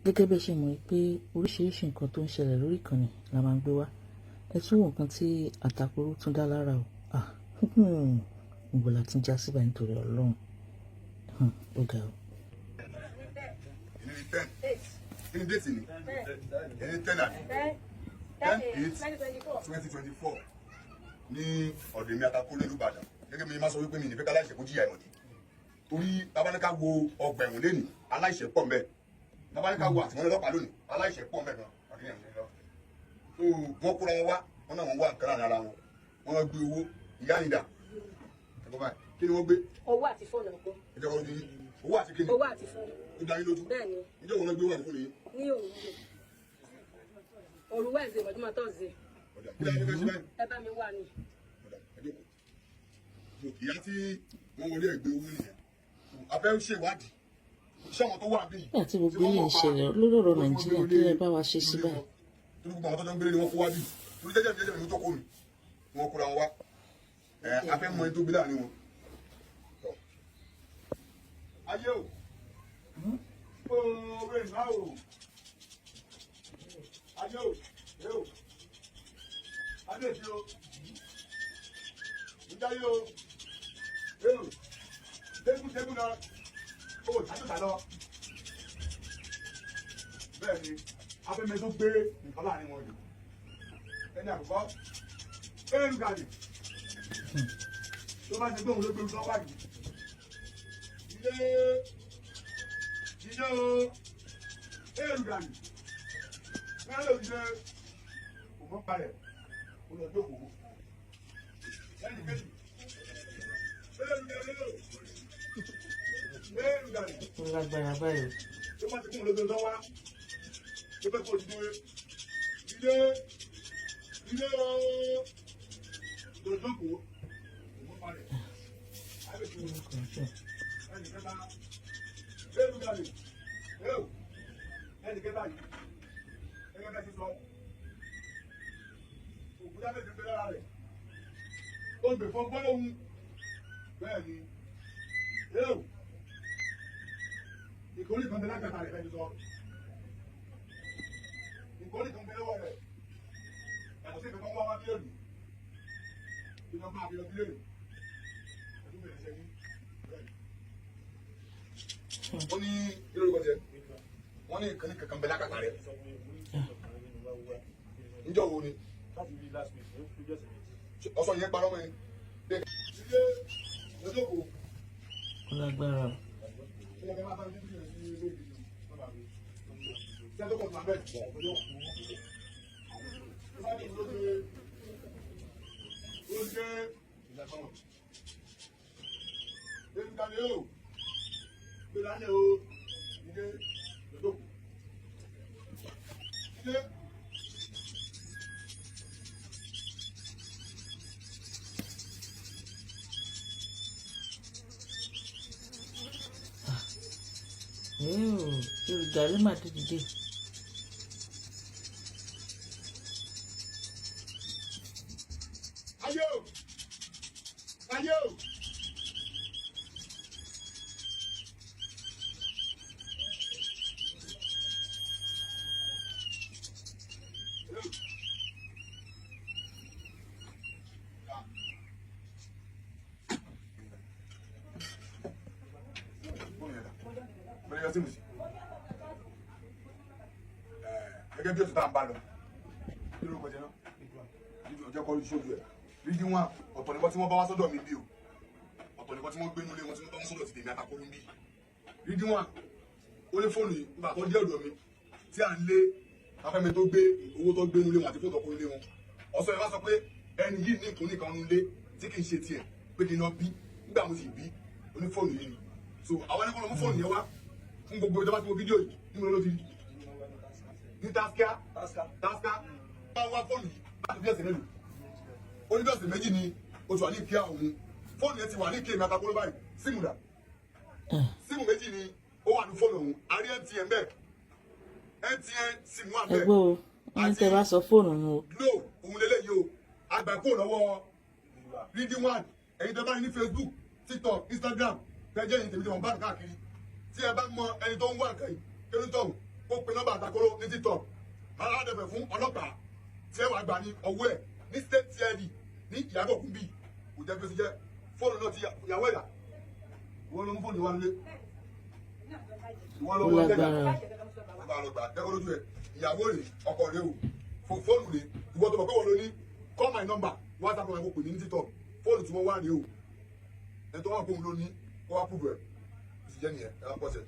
gẹ́gẹ́ bẹ́ẹ̀ ṣe mọ̀ pé oríṣiríṣi nǹkan tó ń ṣẹlẹ̀ lórí ìkànnì la máa ń gbé wá. Ẹ tún wo nǹkan tí Àtàkùrú tún dá lára o. Níbo la ti ń já síbà nítorí Ọlọ́run. Ó ga o. Kí ni déètì ni? Ẹni 10/8/2024 ní ọ̀dọ̀ mi Àtàkùrú nílùú Ìbàdàn. Gẹ́gẹ́ bí mi máa sọ wípé mi ní fẹ́ ká aláìṣẹ̀ kó jìyà ìmọ̀dí. Torí tabaníká wo ọgbà ẹ̀wọ̀n lẹ́nu aláìṣẹ̀ pọ̀ mbẹ́. Tabaníká wo àtìmọ́lẹ̀ ọlọ́pàá lónìí aláìṣẹ̀ pọ̀ mbẹ́ gan. Wọ́n kóra wọn wá, wọ́n náà wọ́n wá nǹkan láàrin ara wọn. Wọ́n gbé owó ìyá nìdá. Kí ni wọ́n gbé? Owó àti fóònù ọkọ. Ìjọba ọdún yìí. Owó àti kíni? Owó àti fóònù. Ó dá yín lójú? Bẹ́ẹ̀ni. Ìjọba wọn gbé owó àti fóònù yìí. Ní òru Wednesday mọ̀júmọ́ Thursday. Kí ni a ní fẹ́ ṣe báyìí? Ẹ bá mi wà ní. Ìyá tí wọ́n wọlé ẹgbẹ́ owó nìyẹn. A fẹ́ ṣèwádìí. Iṣẹ́ wọn tó wà bí. Àti gbogbo ilé ìṣẹ̀lẹ̀ lórí ọ̀rọ̀ Nàìjíríà kí ẹ bá wa ṣe síbẹ̀. Torí gbogbo àwọn tó ń gbélé ni wọ́n kó wá bí. Torí jẹ́jẹ́ mi ló tó kó mi. Wọ́n kóra wọn wá. A fẹ́ mọ ẹni tó gbé láàrin wọn. Ayé o. Ooo bẹ́ẹ̀ náà o. Ayé o. Ayé o. Adé ti o. Ìjáyé o. Ayé o. Tẹ́gùn náà. Ó ṣàtúnṣà lọ. Bẹ́ẹ̀ ni, afẹ́mẹ́ tó gbé nǹkan láàrin wọn yìí. Ẹni àkọ́kọ́, Ẹ̀rù Gàdì. Tó bá ti gbóhùn ló gbé nǹkan wáyìí. Ìjẹ́ o, Ẹ̀rù Gàdì. Wọ́n lè ṣe òmọ́ parẹ̀, ó lọ jókòó. Ẹni kejì, Ẹ̀rù Gàdì o. Ẹ̀rù Gàdì. Ó lágbára báyìí. Tó bá ti kún lójú ọjọ́ wá, tó fẹ́ kó o ti dúró. Ilé ooo. Tó jókòó, òmọ́ parẹ̀. Àbẹ̀tí wọn. Ẹni kẹta, Ẹ̀rù Gàdì. Ẹni kẹta yìí, ẹgbẹ́ bẹ́ẹ̀ ti sọ. Òkúta bẹ́ẹ̀ ti gbé lára rẹ̀. Ó gbè fún gbọ́dọ̀hún. Bẹ́ẹ̀ ni, ìkórè kan bẹ lágbàtà rẹ̀ fẹ́ ti sọ. Ìkórè kan bẹ lọ́wọ́ rẹ̀. Yàtọ̀ sí ìfẹ́ wá wá bílẹ̀rù. Ìjọba máa fi lọ bílẹ̀rù. Ẹ̀dùn bẹ̀rẹ̀ ṣẹ́ yín. Wọ́n ní ilé orúkọ jẹ. Wọ́n ní ìkànnì kankan bẹ lágbàtà rẹ̀. Níjọ́ wo ni? Ọ̀sọ̀ yẹn parọ́ mọ́ ẹ. Ilé ìjọ́kọ̀. Ó lágbára o. Olùdarí máa ti dìde. Ayé o! Ayé o! Gẹ́gẹ́ bí o ti tá à ń bá lọ kí ló kọjá náà ọjọ́ kọ́ ṣojú ẹ̀ rídí wọn ọ̀tọ̀ nìkan tí wọ́n bá wá sọ́dọ̀ mi bí o ọ̀tọ̀ nìkan tí wọ́n gbé nílé wọn tí wọ́n bá wá sọ́dọ̀ ti tèmi Àtàkùrú bí rídí wọn ó lé fóònù yìí nígbà tó dé ọ̀dọ̀ mi tí à ń lé afẹ́mi tó gbé owó tó gbé nílé wọn àti fóònù ọkọ̀ nílé wọn ọ̀sọ̀ ẹ̀ bá sọ pé ẹni yìí ní ìkùn nìkan nílé tí kì í ṣe tiẹ̀ pé kí n lọ bí nígbà mo sì bí onífóònù yìí ni so àwọn ẹni kọ́ lọ mú fóònù yẹn wá fún gbogbo ìjọba tí mo fídíò yìí nínú ló ti ní Tasca bá wá fóònù yìí láti bí ọ̀sẹ̀ mélòó ó ní bí ọ̀sẹ̀ méjì ni oṣù wà ní kíá òun fóònù yẹn ti wà ní kí èmi Àtàkùrú báyìí síìmù dà síìmù méjì ni ó wà ní fóònù òun àrí MTN bẹ́ẹ̀ MTN síìmù wà bẹ́ẹ̀ ẹgbẹ́ o wọ́n tẹ bá sọ fóònù nù o. Glo òun lélẹ́yìí o àgbà kò lọ́wọ́ Ridwan One ẹ̀yin tẹ́ bá ní Facebook TikTok Instagram tẹ́jẹ́ yìí tèmi tí wọ́n bá káàkiri tí ẹ bá mọ ẹni tó ń wá nǹkan yìí kí ló ń tọ̀hún kó pe nọ́mbà àtàkóró ní TikTok máa láwọn dẹ̀fẹ̀ fún ọlọ́pàá tí ẹ wàá gbà ní ọwọ́ ẹ̀ ní state TID ní Ìyábọ̀ Kúnbí kò jẹ́ pé ó ti jẹ́ fóònù náà ti ìyàwó ẹ̀dá wọ́n ló mú fóònù wa nílé wọ́n ló wọ́n tẹ̀lé ọba àlọ́gbà dẹ́kọ̀ lójú ẹ̀ ìyàwó rẹ̀ ọkọ rẹ̀ o fóònù rẹ̀ ìwọ́n tó mọ̀ pé wọ́n ló ní call my number WhatsApp ẹ̀ kó pè ní TikTok fóònù tí wọ́n wá rèé o ẹ̀ tó wọ́n kó ń lò ní kó wá kúrò ẹ̀ ó sì jẹ́ nìyẹn ẹ̀ wá pọ̀ sẹ̀.